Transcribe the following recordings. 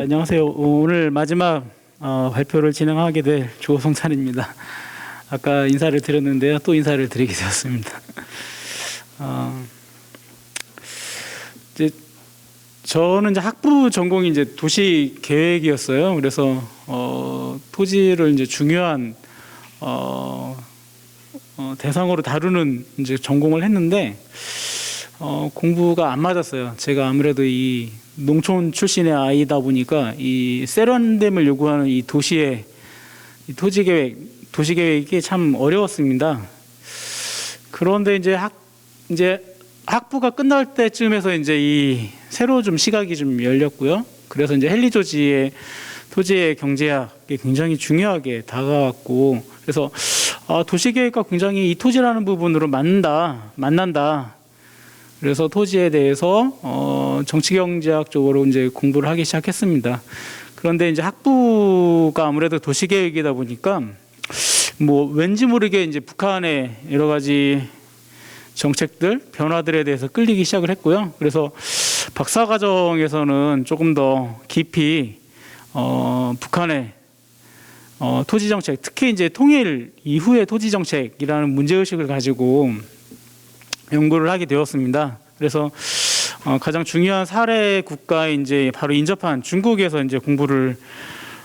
안녕하세요. 오늘 마지막 발표를 진행하게 될 조성찬입니다. 아까 인사를 드렸는데요. 또 인사를 드리게 되었습니다. 이제 저는 이제 학부 전공이 이제 도시 계획이었어요. 그래서 토지를 이제 중요한 대상으로 다루는 이제 전공을 했는데 공부가 안 맞았어요. 제가 아무래도 이 농촌 출신의 아이다 보니까 이 세련됨을 요구하는 이 도시의 이 토지 계획이 참 어려웠습니다. 그런데 이제 학부가 끝날 때쯤에서 이제 이 새로 좀 시각이 좀 열렸고요. 그래서 이제 헨리 조지의 토지의 경제학이 굉장히 중요하게 다가왔고, 그래서 도시계획과 굉장히 이 토지라는 부분으로 만난다. 그래서 토지에 대해서 정치경제학적으로 이제 공부를 하기 시작했습니다. 그런데 이제 학부가 아무래도 도시계획이다 보니까 뭐 왠지 모르게 이제 북한의 여러 가지 정책들, 변화들에 대해서 끌리기 시작을 했고요. 그래서 박사과정에서는 조금 더 깊이 북한의 토지 정책, 특히 이제 통일 이후의 토지 정책이라는 문제의식을 가지고 연구를 하게 되었습니다. 그래서 가장 중요한 사례 국가에 이제 바로 인접한 중국에서 이제 공부를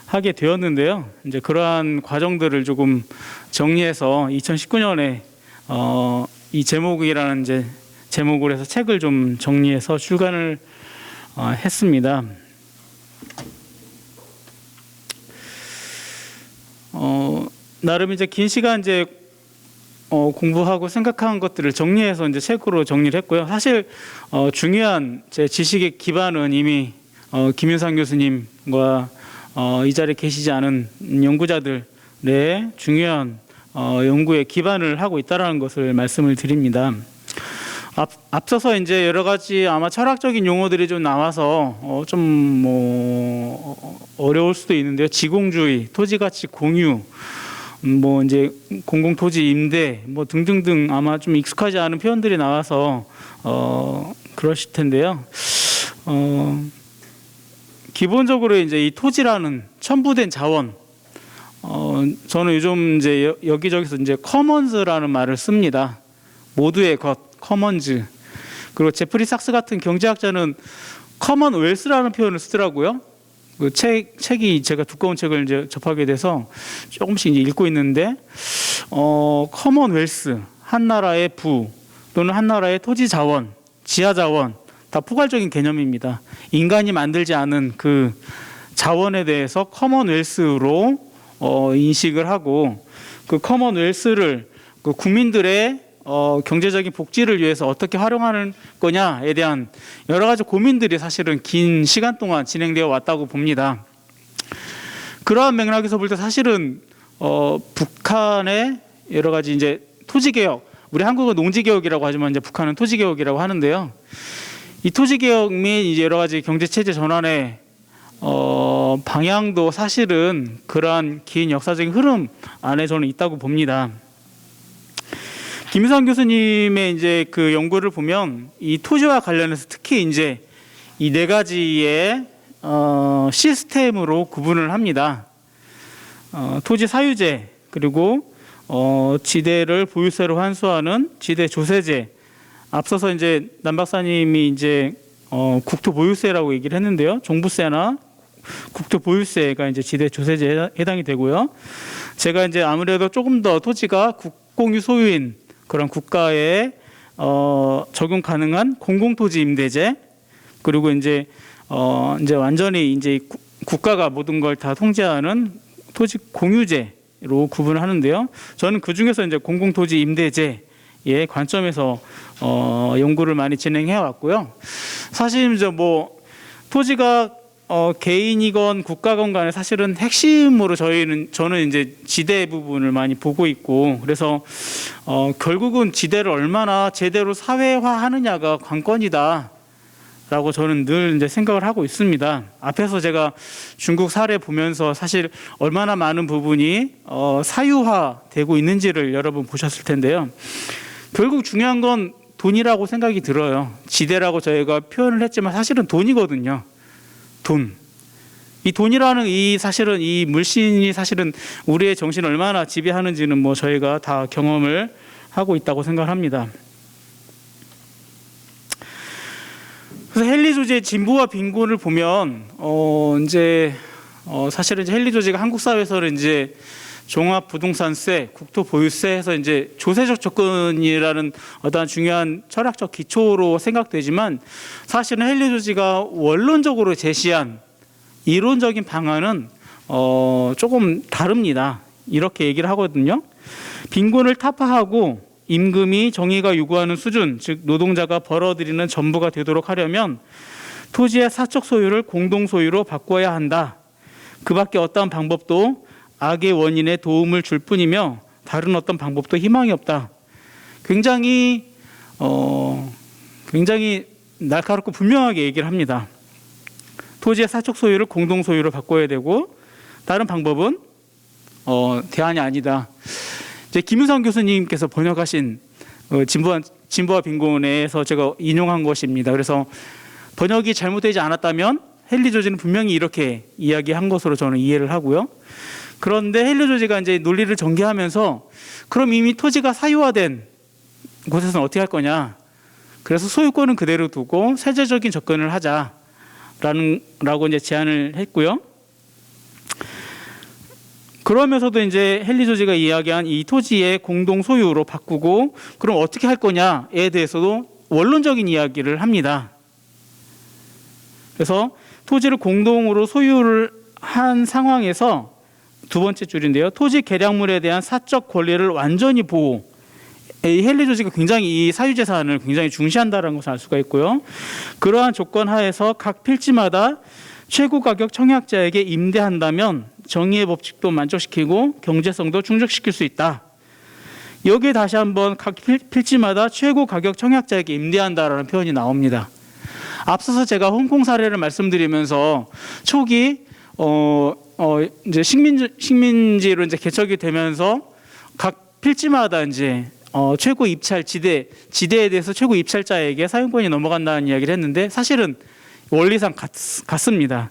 하게 되었는데요. 이제 그러한 과정들을 조금 정리해서 2019년에 이 제목이라는 이제 제목으로 해서 책을 좀 정리해서 출간을 했습니다. 나름 이제 긴 시간 이제 공부하고 생각한 것들을 정리해서 이제 책으로 정리를 했고요. 사실 중요한 제 지식의 기반은 이미 김윤상 교수님과 이 자리에 계시지 않은 연구자들의 중요한 연구에 기반을 하고 있다라는 것을 말씀을 드립니다. 앞서서 이제 여러 가지 아마 철학적인 용어들이 좀 나와서 좀 뭐 어려울 수도 있는데요. 지공주의, 토지가치 공유, 뭐 이제 공공토지 임대 뭐 등등등 아마 좀 익숙하지 않은 표현들이 나와서 그러실 텐데요. 기본적으로 이제 이 토지라는 첨부된 자원, 저는 요즘 이제 여기저기서 이제 커먼즈라는 말을 씁니다. 모두의 것, 커먼즈. 그리고 제프리 삭스 같은 경제학자는 커먼웰스라는 표현을 쓰더라고요. 그 책이 제가 두꺼운 책을 이제 접하게 돼서 조금씩 이제 읽고 있는데, 커먼웰스, 한 나라의 부 또는 한 나라의 토지 자원, 지하 자원, 다 포괄적인 개념입니다. 인간이 만들지 않은 그 자원에 대해서 커먼웰스로 인식을 하고, 그 커먼웰스를 그 국민들의 경제적인 복지를 위해서 어떻게 활용하는 거냐에 대한 여러 가지 고민들이 사실은 긴 시간 동안 진행되어 왔다고 봅니다. 그러한 맥락에서 볼 때 사실은 북한의 여러 가지 이제 토지개혁, 우리 한국은 농지개혁이라고 하지만 이제 북한은 토지개혁이라고 하는데요. 이 토지개혁 및 이제 여러 가지 경제체제 전환의 방향도 사실은 그러한 긴 역사적인 흐름 안에 저는 있다고 봅니다. 김유상 교수님의 이제 그 연구를 보면 이 토지와 관련해서 특히 이제 이 네 가지의 시스템으로 구분을 합니다. 토지 사유제, 그리고 지대를 보유세로 환수하는 지대 조세제. 앞서서 이제 남 박사님이 이제 국토 보유세라고 얘기를 했는데요. 종부세나 국토 보유세가 이제 지대 조세제에 해당이 되고요. 제가 이제 아무래도 조금 더 토지가 국공유 소유인 그런 국가에 적용 가능한 공공토지 임대제, 그리고 이제 완전히 이제 국가가 모든 걸 다 통제하는 토지 공유제로 구분을 하는데요. 저는 그 중에서 이제 공공토지 임대제의 관점에서 연구를 많이 진행해 왔고요. 사실 이제 뭐 토지가 개인이건 국가건 간에 사실은 핵심으로 저는 이제 지대 부분을 많이 보고 있고, 그래서 결국은 지대를 얼마나 제대로 사회화하느냐가 관건이다 라고 저는 늘 이제 생각을 하고 있습니다. 앞에서 제가 중국 사례 보면서 사실 얼마나 많은 부분이 사유화되고 있는지를 여러분 보셨을 텐데요. 결국 중요한 건 돈이라고 생각이 들어요. 지대라고 저희가 표현을 했지만 사실은 돈이거든요. 돈. 이 돈이라는 사실은 이 물신이 사실은 우리의 정신을 얼마나 지배하는지는 뭐 저희가 다 경험을 하고 있다고 생각합니다. 그래서 헨리 조지의 진보와 빈곤을 보면 사실은 이제 헨리 조지가 한국 사회에서는 이제 종합부동산세, 국토보유세에서 이제 조세적 접근이라는 어떤 중요한 철학적 기초로 생각되지만 사실은 헨리 조지가 원론적으로 제시한 이론적인 방안은 조금 다릅니다. 이렇게 얘기를 하거든요. 빈곤을 타파하고 임금이 정의가 요구하는 수준, 즉 노동자가 벌어들이는 전부가 되도록 하려면 토지의 사적 소유를 공동 소유로 바꿔야 한다. 그 밖에 어떠한 방법도 악의 원인에 도움을 줄 뿐이며 다른 어떤 방법도 희망이 없다. 굉장히 날카롭고 분명하게 얘기를 합니다. 토지의 사적 소유를 공동 소유로 바꿔야 되고 다른 방법은 대안이 아니다. 이제 김유성 교수님께서 번역하신 진보와 빈곤에서 제가 인용한 것입니다. 그래서 번역이 잘못되지 않았다면 헨리 조지는 분명히 이렇게 이야기한 것으로 저는 이해를 하고요. 그런데 헨리 조지가 이제 논리를 전개하면서 그럼 이미 토지가 사유화된 곳에서는 어떻게 할 거냐? 그래서 소유권은 그대로 두고 세제적인 접근을 하자라고 이제 제안을 했고요. 그러면서도 이제 헨리 조지가 이야기한 이 토지의 공동 소유로 바꾸고 그럼 어떻게 할 거냐에 대해서도 원론적인 이야기를 합니다. 그래서 토지를 공동으로 소유를 한 상황에서 두 번째 줄인데요. 토지 계량물에 대한 사적 권리를 완전히 보호. 이 헨리 조지가 굉장히 이 사유재산을 굉장히 중시한다는 것을 알 수가 있고요. 그러한 조건 하에서 각 필지마다 최고 가격 청약자에게 임대한다면 정의의 법칙도 만족시키고 경제성도 충족시킬 수 있다. 여기에 다시 한번 각 필지마다 최고 가격 청약자에게 임대한다라는 표현이 나옵니다. 앞서서 제가 홍콩 사례를 말씀드리면서 초기 이제 식민지로 이제 개척이 되면서 각 필지마다 이제 최고 입찰 지대에 대해서 최고 입찰자에게 사용권이 넘어간다는 이야기를 했는데 사실은 원리상 같습니다.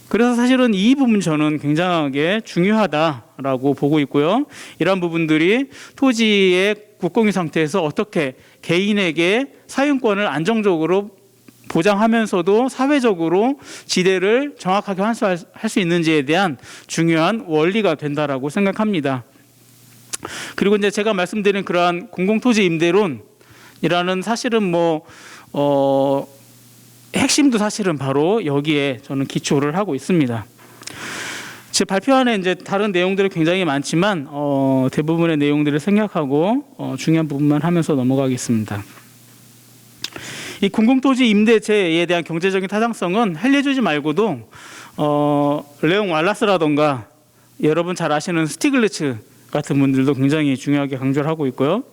그래서 사실은 이 부분 저는 굉장하게 중요하다라고 보고 있고요. 이러한 부분들이 토지의 국공유 상태에서 어떻게 개인에게 사용권을 안정적으로 보장하면서도 사회적으로 지대를 정확하게 환수할 수 있는지에 대한 중요한 원리가 된다라고 생각합니다. 그리고 이제 제가 말씀드린 그러한 공공토지 임대론이라는 사실은 핵심도 사실은 바로 여기에 저는 기초를 하고 있습니다. 제 발표안에 이제 다른 내용들이 굉장히 많지만 대부분의 내용들을 생략하고 중요한 부분만 하면서 넘어가겠습니다. 이 공공토지 임대제에 대한 경제적인 타당성은 헨리 조지 말고도 레옹 왈라스라던가 여러분 잘 아시는 스티글리츠 같은 분들도 굉장히 중요하게 강조를 하고 있고요.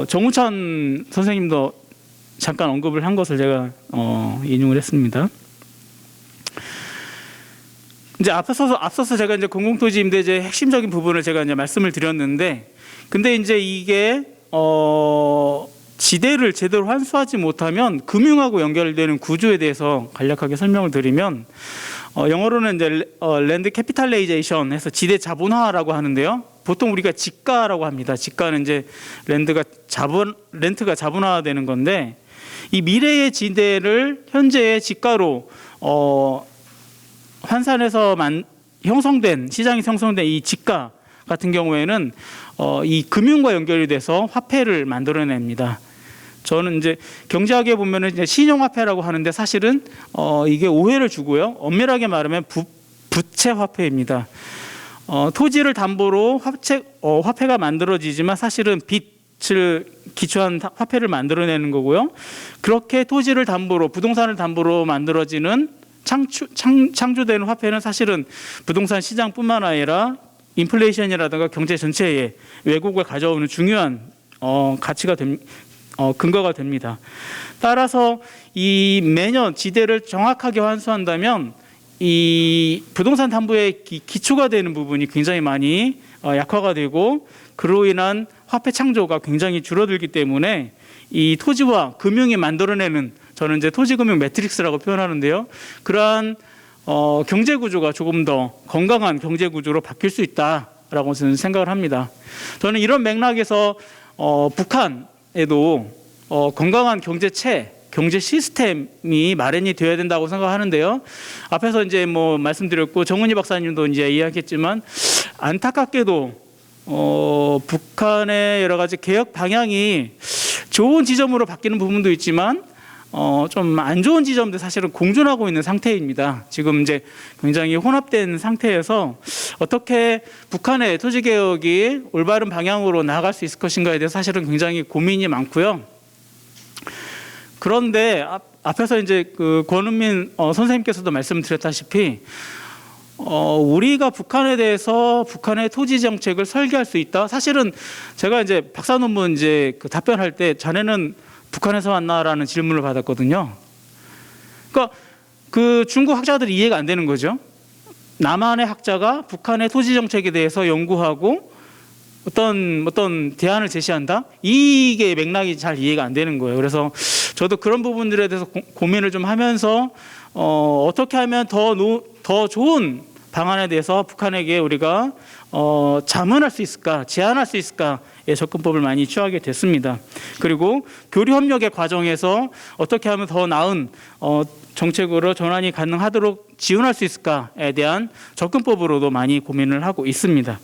정우찬 선생님도 잠깐 언급을 한 것을 제가 인용을 했습니다. 이제 앞서서 제가 이제 공공토지 임대제의 핵심적인 부분을 제가 이제 말씀을 드렸는데, 근데 이제 이게 지대를 제대로 환수하지 못하면 금융하고 연결되는 구조에 대해서 간략하게 설명을 드리면 영어로는 이제 랜드 캐피탈레이제이션 해서 지대 자본화라고 하는데요. 보통 우리가 지가라고 합니다. 지가는 이제 렌트가 자본화되는 건데 이 미래의 지대를 현재의 지가로 환산해서 시장이 형성된 이 지가 같은 경우에는 이 금융과 연결이 돼서 화폐를 만들어냅니다. 저는 이제 경제학에 보면은 이제 신용화폐라고 하는데 사실은 이게 오해를 주고요. 엄밀하게 말하면 부채 화폐입니다. 토지를 담보로 화폐가 만들어지지만 사실은 빚을 기초한 화폐를 만들어내는 거고요. 그렇게 토지를 담보로 부동산을 담보로 만들어지는 창조되는 화폐는 사실은 부동산 시장뿐만 아니라 인플레이션이라든가 경제 전체에 왜곡을 가져오는 중요한 근거가 됩니다. 따라서 이 매년 지대를 정확하게 환수한다면 이 부동산 담보의 기초가 되는 부분이 굉장히 많이 약화가 되고 그로 인한 화폐 창조가 굉장히 줄어들기 때문에 이 토지와 금융이 만들어내는, 저는 이제 토지금융 매트릭스라고 표현하는데요. 그러한 경제 구조가 조금 더 건강한 경제 구조로 바뀔 수 있다라고 저는 생각을 합니다. 저는 이런 맥락에서 북한에도 건강한 경제체, 경제 시스템이 마련이 되어야 된다고 생각하는데요. 앞에서 이제 뭐 말씀드렸고 정은희 박사님도 이제 이야기했지만 안타깝게도 북한의 여러 가지 개혁 방향이 좋은 지점으로 바뀌는 부분도 있지만 좀 안 좋은 지점도 사실은 공존하고 있는 상태입니다. 지금 이제 굉장히 혼합된 상태에서 어떻게 북한의 토지 개혁이 올바른 방향으로 나아갈 수 있을 것인가에 대해서 사실은 굉장히 고민이 많고요. 그런데 앞에서 이제 그 권은민 선생님께서도 말씀드렸다시피 우리가 북한에 대해서 북한의 토지 정책을 설계할 수 있다. 사실은 제가 이제 박사 논문 이제 그 답변할 때 자네는 북한에서 왔나라는 질문을 받았거든요. 그러니까 그 중국 학자들이 이해가 안 되는 거죠. 남한의 학자가 북한의 토지 정책에 대해서 연구하고 어떤 대안을 제시한다? 이게 맥락이 잘 이해가 안 되는 거예요. 그래서 저도 그런 부분들에 대해서 고민을 좀 하면서 어떻게 하면 더 좋은 방안에 대해서 북한에게 우리가 자문할 수 있을까, 제안할 수 있을까의 접근법을 많이 취하게 됐습니다. 그리고 교류 협력의 과정에서 어떻게 하면 더 나은 정책으로 전환이 가능하도록 지원할 수 있을까에 대한 접근법으로도 많이 고민을 하고 있습니다.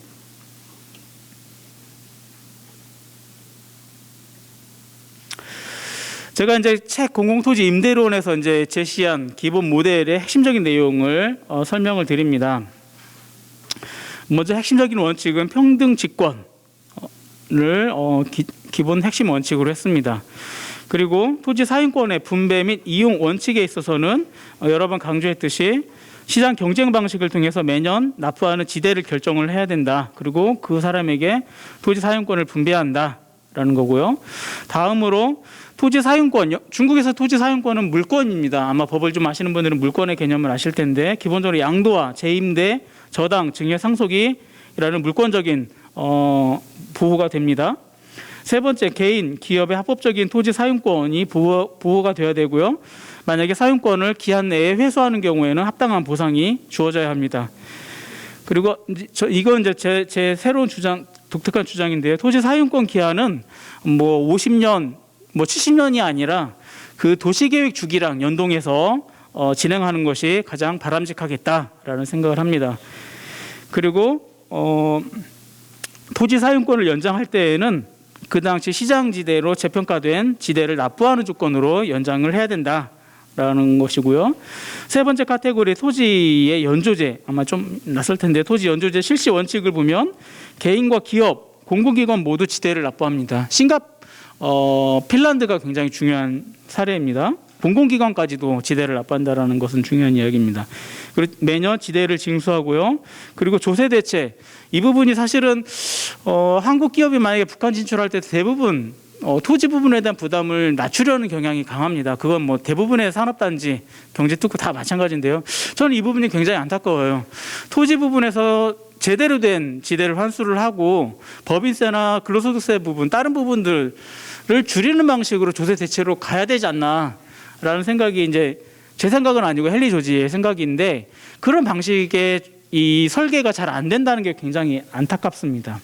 제가 이제 책 공공토지 임대론에서 이제 제시한 기본 모델의 핵심적인 내용을 설명을 드립니다. 먼저 핵심적인 원칙은 평등 직권을 기본 핵심 원칙으로 했습니다. 그리고 토지 사용권의 분배 및 이용 원칙에 있어서는 여러 번 강조했듯이 시장 경쟁 방식을 통해서 매년 납부하는 지대를 결정을 해야 된다. 그리고 그 사람에게 토지 사용권을 분배한다라는 거고요. 다음으로 토지 사용권, 중국에서 토지 사용권은 물권입니다. 아마 법을 좀 아시는 분들은 물권의 개념을 아실 텐데 기본적으로 양도와 재임대, 저당, 증여 상속이라는 물권적인 보호가 됩니다. 세 번째, 개인, 기업의 합법적인 토지 사용권이 보호가 되어야 되고요. 만약에 사용권을 기한 내에 회수하는 경우에는 합당한 보상이 주어져야 합니다. 그리고 이건 이제 제 새로운 주장, 독특한 주장인데요. 토지 사용권 기한은 뭐 50년, 뭐 70년이 아니라 그 도시계획 주기랑 연동해서 진행하는 것이 가장 바람직하겠다라는 생각을 합니다. 그리고 토지 사용권을 연장할 때에는 그 당시 시장지대로 재평가된 지대를 납부하는 조건으로 연장을 해야 된다라는 것이고요. 세 번째 카테고리 토지의 연조제, 아마 좀 낯설 텐데 토지 연조제 실시 원칙을 보면 개인과 기업, 공공기관 모두 지대를 납부합니다. 핀란드가 굉장히 중요한 사례입니다. 공공기관까지도 지대를 납부한다는 것은 중요한 이야기입니다. 그리고 매년 지대를 징수하고요. 그리고 조세 대책, 이 부분이 사실은 한국 기업이 만약에 북한 진출할 때 대부분 토지 부분에 대한 부담을 낮추려는 경향이 강합니다. 그건 뭐 대부분의 산업단지, 경제특구 다 마찬가지인데요. 저는 이 부분이 굉장히 안타까워요. 토지 부분에서 제대로 된 지대를 환수를 하고 법인세나 근로소득세 부분, 다른 부분들을 줄이는 방식으로 조세 대체로 가야 되지 않나라는 생각이 이제 제 생각은 아니고 헨리 조지의 생각인데 그런 방식의 이 설계가 잘 안 된다는 게 굉장히 안타깝습니다.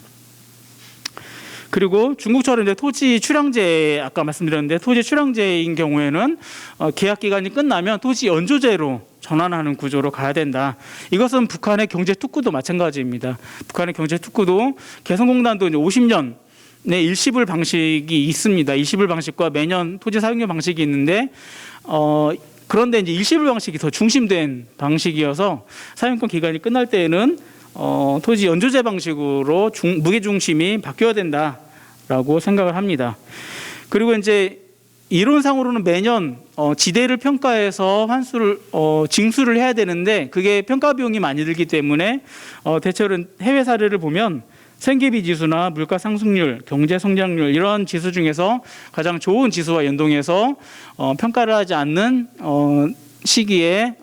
그리고 중국처럼 이제 토지 출량제, 아까 말씀드렸는데 토지 출량제인 경우에는 계약 기간이 끝나면 토지 연조제로 전환하는 구조로 가야 된다. 이것은 북한의 경제 특구도 마찬가지입니다. 북한의 경제 특구도 개성공단도 이제 50년 내 일시불 방식이 있습니다. 일시불 방식과 매년 토지 사용료 방식이 있는데 그런데 이제 일시불 방식이 더 중심된 방식이어서 사용권 기간이 끝날 때에는 토지 연조제 방식으로 무게 중심이 바뀌어야 된다라고 생각을 합니다. 그리고 이제 이론상으로는 매년 지대를 평가해서 징수를 해야 되는데 그게 평가 비용이 많이 들기 때문에 대체로 해외 사례를 보면 생계비 지수나 물가 상승률, 경제 성장률 이런 지수 중에서 가장 좋은 지수와 연동해서 평가를 하지 않는 시기에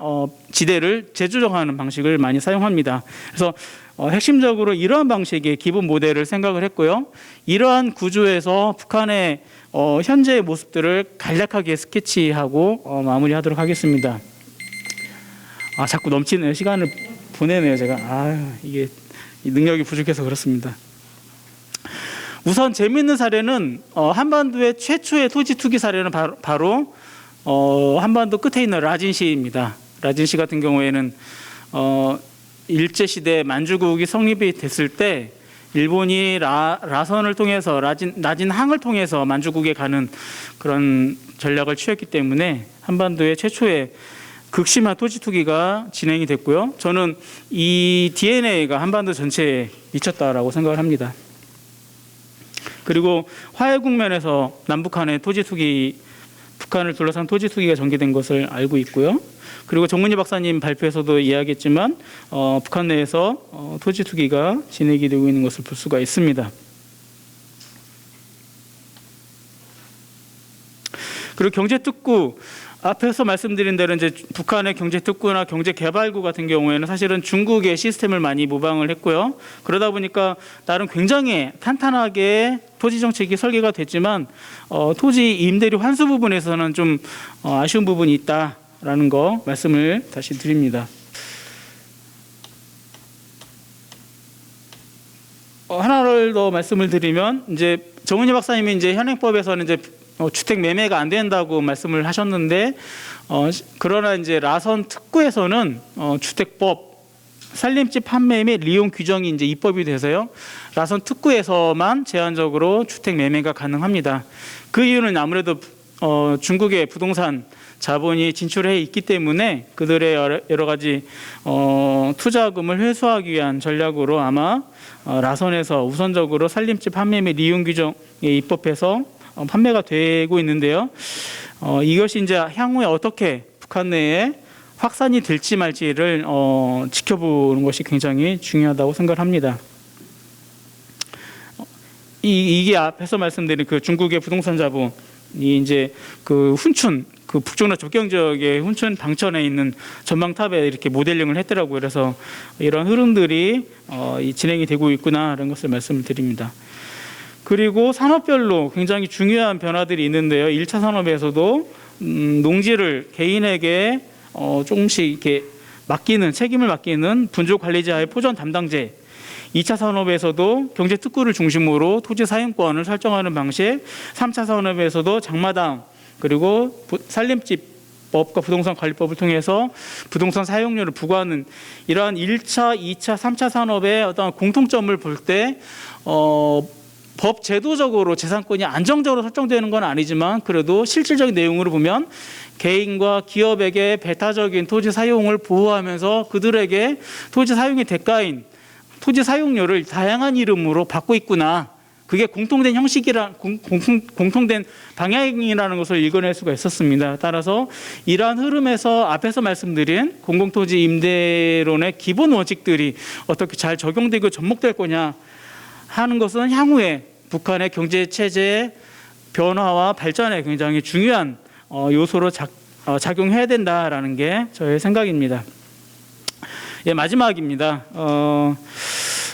지대를 재조정하는 방식을 많이 사용합니다. 그래서 핵심적으로 이러한 방식의 기본 모델을 생각을 했고요. 이러한 구조에서 북한의 현재의 모습들을 간략하게 스케치하고 마무리하도록 하겠습니다. 자꾸 넘치네요. 시간을 보내네요. 제가 이게 능력이 부족해서 그렇습니다. 우선 재미있는 사례는 한반도의 최초의 토지 투기 사례는 바로 한반도 끝에 있는 라진시입니다. 라진시 같은 경우에는 일제시대 만주국이 성립이 됐을 때 일본이 라선을 통해서 라진항을 통해서 만주국에 가는 그런 전략을 취했기 때문에 한반도의 최초의 극심한 토지 투기가 진행이 됐고요. 저는 이 DNA가 한반도 전체에 미쳤다라고 생각을 합니다. 그리고 화해 국면에서 남북한의 토지 투기, 북한을 둘러싼 토지 투기가 전개된 것을 알고 있고요. 그리고 정문희 박사님 발표에서도 이야기했지만 북한 내에서 토지 투기가 진행이 되고 있는 것을 볼 수가 있습니다. 그리고 경제 특구, 앞에서 말씀드린 대로 이제 북한의 경제 특구나 경제 개발구 같은 경우에는 사실은 중국의 시스템을 많이 모방을 했고요. 그러다 보니까 나름 굉장히 탄탄하게 토지 정책이 설계가 됐지만 토지 임대료 환수 부분에서는 좀 아쉬운 부분이 있다라는 거 말씀을 다시 드립니다. 하나를 더 말씀을 드리면 이제 정은희 박사님이 이제 현행법에서는 이제 주택 매매가 안 된다고 말씀을 하셨는데 그러나 이제 라선 특구에서는 주택법 살림집 판매 및 리용 규정이 이제 입법이 돼서요. 라선 특구에서만 제한적으로 주택 매매가 가능합니다. 그 이유는 아무래도 중국의 부동산 자본이 진출해 있기 때문에 그들의 여러 가지 투자금을 회수하기 위한 전략으로 아마 라선에서 우선적으로 살림집 판매 및 리용 규정에 입법해서 판매가 되고 있는데요. 이것이 이제 향후에 어떻게 북한 내에 확산이 될지 말지를 지켜보는 것이 굉장히 중요하다고 생각을 합니다. 이게 앞에서 말씀드린 그 중국의 부동산 자본이 이제 그 훈춘, 그 북중러 접경 지역의 훈춘 방천에 있는 전망탑에 이렇게 모델링을 했더라고요. 그래서 이런 흐름들이 진행이 되고 있구나라는 것을 말씀을 드립니다. 그리고 산업별로 굉장히 중요한 변화들이 있는데요. 1차 산업에서도 농지를 개인에게 조금씩 이렇게 책임을 맡기는 분조관리자의 포전 담당제, 2차 산업에서도 경제 특구를 중심으로 토지 사용권을 설정하는 방식, 3차 산업에서도 장마당 그리고 산림집법과 부동산 관리법을 통해서 부동산 사용료를 부과하는 이러한 1차, 2차, 3차 산업의 어떤 공통점을 볼 때 법 제도적으로 재산권이 안정적으로 설정되는 건 아니지만 그래도 실질적인 내용으로 보면 개인과 기업에게 배타적인 토지 사용을 보호하면서 그들에게 토지 사용의 대가인 토지 사용료를 다양한 이름으로 받고 있구나. 그게 공통된 공통된 방향이라는 것을 읽어낼 수가 있었습니다. 따라서 이러한 흐름에서 앞에서 말씀드린 공공토지 임대론의 기본 원칙들이 어떻게 잘 적용되고 접목될 거냐 하는 것은 향후에 북한의 경제체제의 변화와 발전에 굉장히 중요한 요소로 작용해야 된다라는 게 저의 생각입니다. 마지막입니다.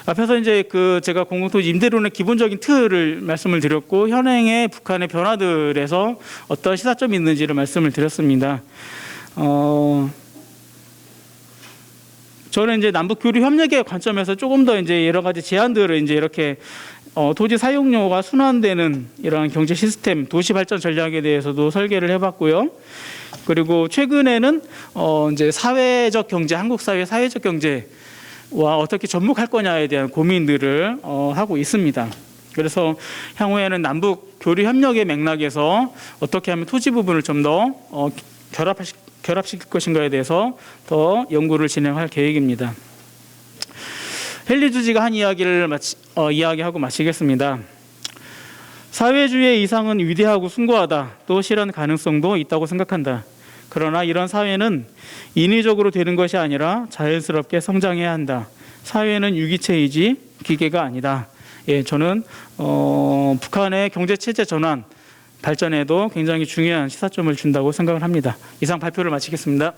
앞에서 이제 제가 공공토지 임대론의 기본적인 틀을 말씀을 드렸고 현행의 북한의 변화들에서 어떤 시사점이 있는지를 말씀을 드렸습니다. 저는 이제 남북 교류 협력의 관점에서 조금 더 이제 여러 가지 제안들을 이제 이렇게 토지 사용료가 순환되는 이러한 경제 시스템, 도시 발전 전략에 대해서도 설계를 해봤고요. 그리고 최근에는 이제 사회적 경제, 한국 사회 사회적 경제와 어떻게 접목할 거냐에 대한 고민들을 하고 있습니다. 그래서 향후에는 남북 교류 협력의 맥락에서 어떻게 하면 토지 부분을 좀 더 결합시킬 것인가에 대해서 더 연구를 진행할 계획입니다. 헨리 주지가 한 이야기를 이야기하고 마치겠습니다. 사회주의의 이상은 위대하고 숭고하다. 또 실현 가능성도 있다고 생각한다. 그러나 이런 사회는 인위적으로 되는 것이 아니라 자연스럽게 성장해야 한다. 사회는 유기체이지 기계가 아니다. 저는 북한의 경제체제 전환 발전에도 굉장히 중요한 시사점을 준다고 생각을 합니다. 이상 발표를 마치겠습니다.